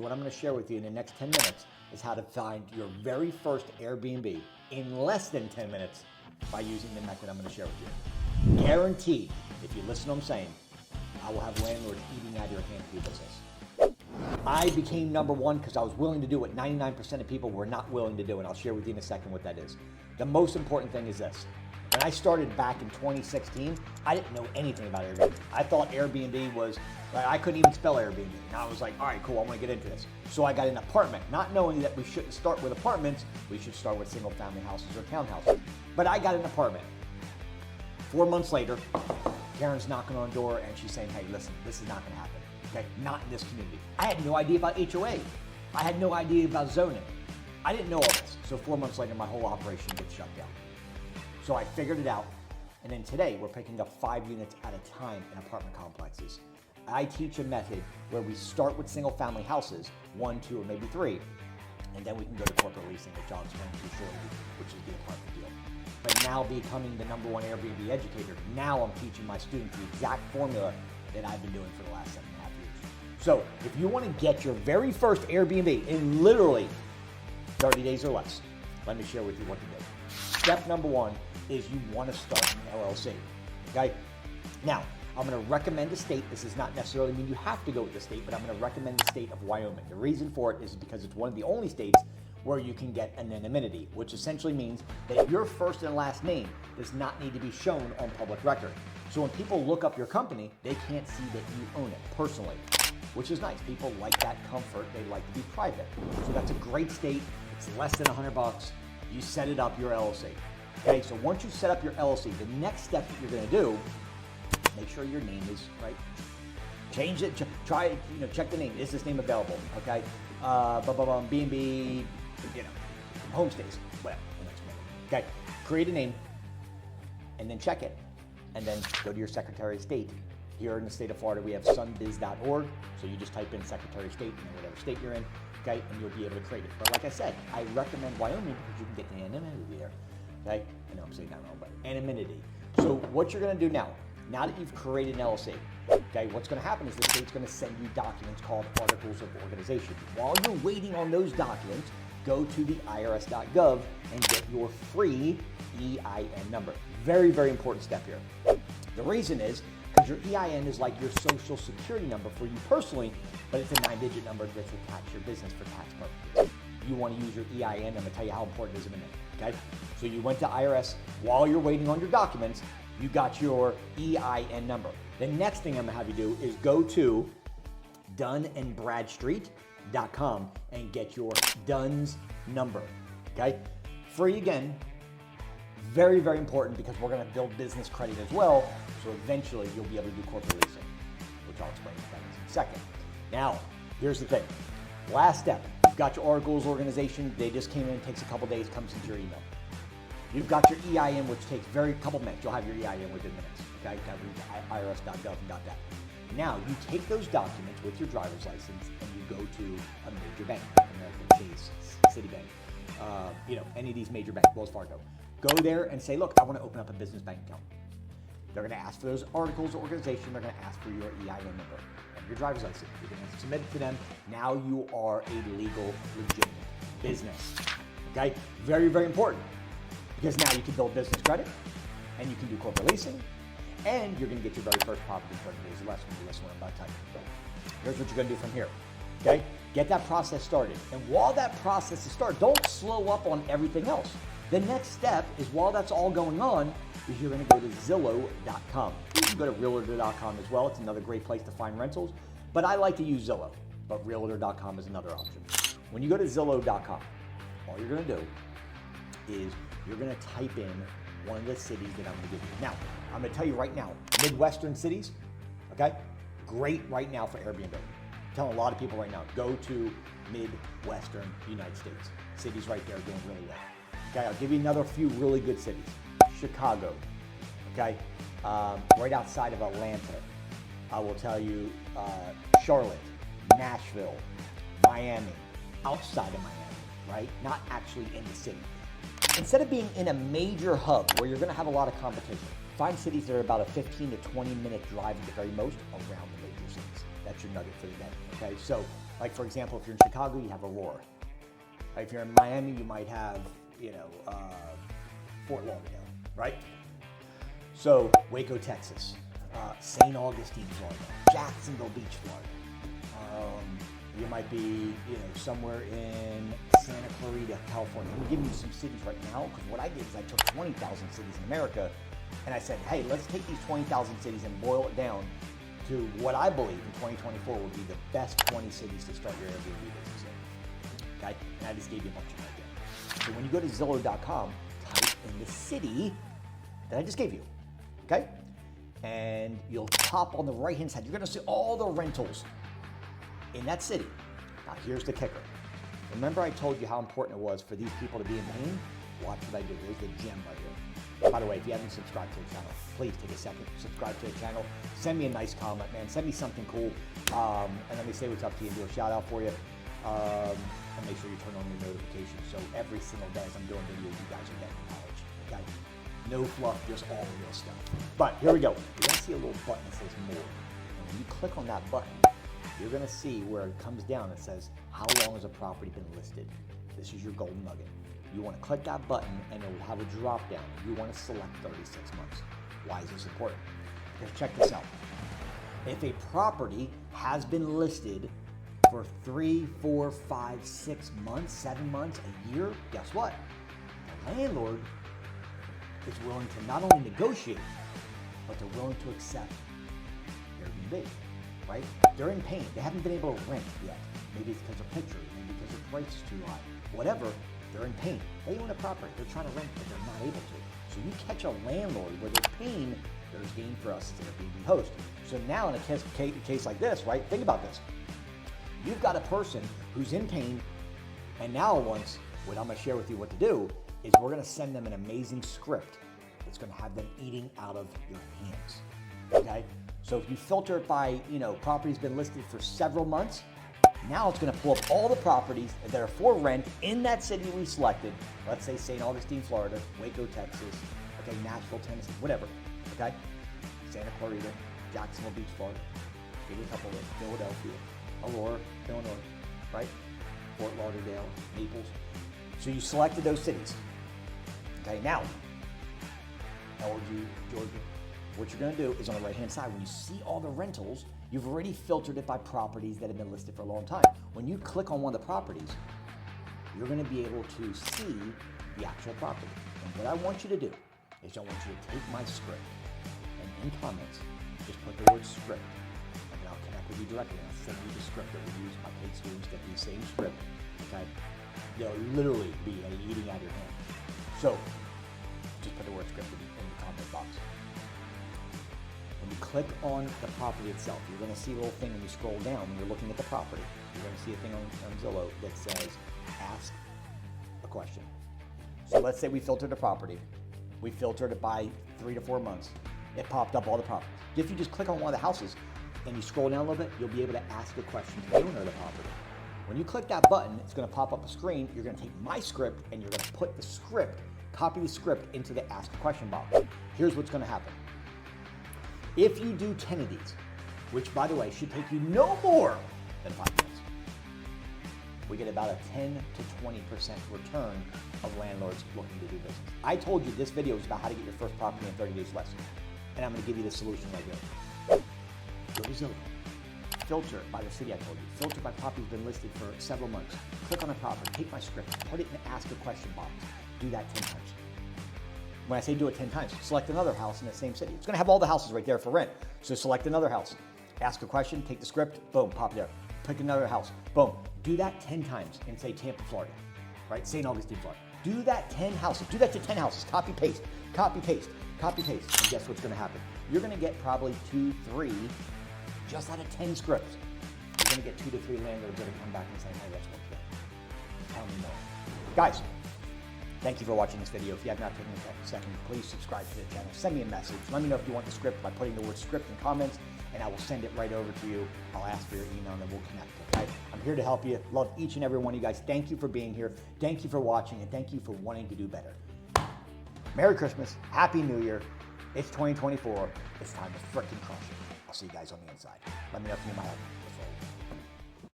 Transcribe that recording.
What I'm going to share with you in the next 10 minutes is how to find your very first Airbnb in less than 10 minutes by using the method I'm going to share with you. Guaranteed, if you listen to what I'm saying, I will have landlords eating out of your hand for your business. I became number one because I was willing to do what 99% of people were not willing to do, and I'll share with you in a second what that is. The most important thing is this. When I started back in 2016, I didn't know anything about Airbnb. I thought Airbnb was, I couldn't even spell Airbnb. And I was like, all right, cool, I want to get into this. So I got an apartment, not knowing that we shouldn't start with apartments, we should start with single family houses or townhouses. But I got an apartment. 4 months later, Karen's knocking on the door and she's saying, hey, listen, this is not going to happen. Okay, not in this community. I had no idea about HOA. I had no idea about zoning. I didn't know all this. So 4 months later, my whole operation gets shut down. So I figured it out, and then today we're picking up 5 units at a time in apartment complexes. I teach a method where we start with single family houses, 1, 2, or maybe 3, and then we can go to corporate leasing, which I'll explain to you shortly, which is the apartment deal. But now becoming the #1 Airbnb educator, now I'm teaching my students the exact formula that I've been doing for the last 7.5 years. So if you want to get your very first Airbnb in literally 30 days or less, let me share with you what to do. Step #1 is you want to start an LLC, okay? Now, I'm going to recommend a state. This does not necessarily mean you have to go with the state, but I'm going to recommend the state of Wyoming. The reason for it is because it's one of the only states where you can get anonymity, which essentially means that your first and last name does not need to be shown on public record. So when people look up your company, they can't see that you own it personally, which is nice. People like that comfort. They like to be private. So that's a great state. It's less than $100. You set it up, your LLC. Okay, so once you set up your LLC, the next step that you're going to do, make sure your name is right. Change it. Try, check the name. Is this name available? Okay, B&B, homestays, whatever. Okay, create a name, and then check it, and then go to your Secretary of State. Here in the state of Florida, we have sunbiz.org. So you just type in Secretary of State in whatever state you're in, okay, and you'll be able to create it. But like I said, I recommend Wyoming because you can get the anonymity there. Okay, I know I'm saying that wrong, but anonymity. So what you're going to do now that you've created an LLC, okay, what's going to happen is the state's going to send you documents called articles of organization. While you're waiting on those documents, go to the irs.gov and get your free EIN number. Very, very important step here. The reason is because your EIN is like your social security number for you personally, but it's a 9-digit number that's attached to your business for tax purposes. You want to use your EIN, I'm going to tell you how important it is in a minute, okay? So you went to IRS, while you're waiting on your documents, you got your EIN number. The next thing I'm going to have you do is go to dunnandbradstreet.com and get your DUNS number, okay? Free again, very, very important because we're going to build business credit as well, so eventually you'll be able to do corporate leasing, which I'll explain in a second. Now, here's the thing. Last step, you've got your articles organization. They just came in, it takes a couple days, comes into your email. You've got your EIN, which takes couple minutes. You'll have your EIN within minutes, okay? IRS.gov and got that. Now, you take those documents with your driver's license and you go to a major bank, American Chase, Citibank, any of these major banks, Wells Fargo. Go there and say, look, I want to open up a business bank account. They're going to ask for those articles of organization. They're going to ask for your EIN number and your driver's license. You're going to submit it to them. Now you are a legal, legitimate business. Okay? Very, very important. Because now you can build business credit, and you can do corporate leasing, and you're going to get your very first property in 30 days or less when you listen to what I'm about to tell you. Here's what you're going to do from here. Okay? Get that process started. And while that process is started, don't slow up on everything else. The next step is while that's all going on, is you're going to go to Zillow.com. You can go to Realtor.com as well. It's another great place to find rentals. But I like to use Zillow, but Realtor.com is another option. When you go to Zillow.com, all you're going to do is you're going to type in one of the cities that I'm going to give you. Now, I'm going to tell you right now, Midwestern cities, okay, great right now for Airbnb. I'm telling a lot of people right now, go to Midwestern United States. Cities right there are doing really well. Okay, I'll give you another few really good cities. Chicago, okay, right outside of Atlanta. I will tell you Charlotte, Nashville, Miami, outside of Miami, right? Not actually in the city. Instead of being in a major hub where you're going to have a lot of competition, find cities that are about a 15 to 20 minute drive at the very most around the major cities. That's your nugget for the day. Okay, so Like for example, if you're in Chicago, you have Aurora. If you're in Miami, you might have, Fort Lauderdale, right? So Waco, Texas, St. Augustine, Florida, Jacksonville Beach, Florida. You might be, somewhere in Santa Clarita, California. I'm giving you some cities right now because what I did is I took 20,000 cities in America and I said, hey, let's take these 20,000 cities and boil it down to what I believe in 2024 will be the best 20 cities to start your Airbnb business in. Okay? And I just gave you a bunch of ideas. So when you go to Zillow.com, type in the city that I just gave you. Okay? And you'll pop on the right-hand side. You're going to see all the rentals in that city. Now here's the kicker. Remember I told you how important it was for these people to be in pain? Watch what I do. There's the gem right here. By the way, if you haven't subscribed to the channel, please take a second, subscribe to the channel. Send me a nice comment, man. Send me something cool. And let me say what's up to you and do a shout out for you. And make sure you turn on your notifications so every single day as I'm doing videos, you guys are getting knowledge. Okay? No fluff, just all the real stuff. But here we go. You're gonna see a little button that says more. And when you click on that button, you're gonna see where it comes down. It says, how long has a property been listed? This is your golden nugget. You wanna click that button and it will have a drop down. You wanna select 36 months. Why is this important? Because check this out. If a property has been listed for 3, 4, 5, 6 months, 7 months, a year, guess what? The landlord is willing to not only negotiate, but they're willing to accept Airbnb, right? They're in pain. They haven't been able to rent yet. Maybe it's because of pictures, maybe because the price is too high. Whatever, they're in pain. They own a property. They're trying to rent, but they're not able to. So you catch a landlord where there's pain, there's gain for us as an Airbnb host. So now in a case like this, right? Think about this. You've got a person who's in pain, and now what I'm gonna share with you what to do is we're gonna send them an amazing script that's gonna have them eating out of your hands, okay? So if you filter it by, property's been listed for several months, now it's gonna pull up all the properties that are for rent in that city we selected. Let's say St. Augustine, Florida, Waco, Texas, okay, Nashville, Tennessee, whatever, okay? Santa Clarita, Jacksonville Beach, Florida, give you a couple of Philadelphia, Aurora, Illinois, right? Fort Lauderdale, Naples. So you selected those cities. Okay, now, LG, Georgia. What you're gonna do is on the right-hand side, when you see all the rentals, you've already filtered it by properties that have been listed for a long time. When you click on one of the properties, you're gonna be able to see the actual property. And what I want you to do is I want you to take my script and in comments, just put the word script. And I'll connect with you directly and I'll send you the script that we use. My paid students get the same script, okay? They'll literally be eating out of your hand. So, just put the word script in the comment box. When you click on the property itself, you're gonna see a little thing when you scroll down, when you're looking at the property, you're gonna see a thing on Zillow that says, ask a question. So let's say we filtered a property. We filtered it by 3 to 4 months. It popped up all the properties. If you just click on one of the houses and you scroll down a little bit, you'll be able to ask a question to the owner of the property. When you click that button, it's gonna pop up a screen. You're gonna take my script and you're gonna put the script, copy the script into the ask a question box. Here's what's gonna happen. If you do 10 of these, which by the way, should take you no more than 5 minutes, we get about a 10 to 20% return of landlords looking to do business. I told you this video is about how to get your first property in 30 days less. And I'm gonna give you the solution right here. Go to Zillow. Filter by the city I told you. Filter by property that's been listed for several months. Click on a property, take my script, put it in the ask a question box. Do that 10 times. When I say do it 10 times, select another house in the same city. It's gonna have all the houses right there for rent. So select another house. Ask a question, take the script, boom, pop there. Pick another house, boom. Do that 10 times in say Tampa, Florida, right? St. Augustine, Florida. Do that 10 houses. Do that to 10 houses. Copy, paste, copy, paste, copy, paste. And guess what's gonna happen? You're gonna get probably 2, 3, just out of 10 scripts. You're gonna get 2 to 3 landlords that will come back and say, hey, let's work together. Tell me more. Guys, thank you for watching this video. If you have not taken a second, please subscribe to the channel. Send me a message. Let me know if you want the script by putting the word script in comments, and I will send it right over to you. I'll ask for your email, and then we'll connect, okay? I'm here to help you. Love each and every one of you guys. Thank you for being here. Thank you for watching, and thank you for wanting to do better. Merry Christmas. Happy New Year. It's 2024. It's time to frickin' crush it. I'll see you guys on the inside. Let me know if you need my help.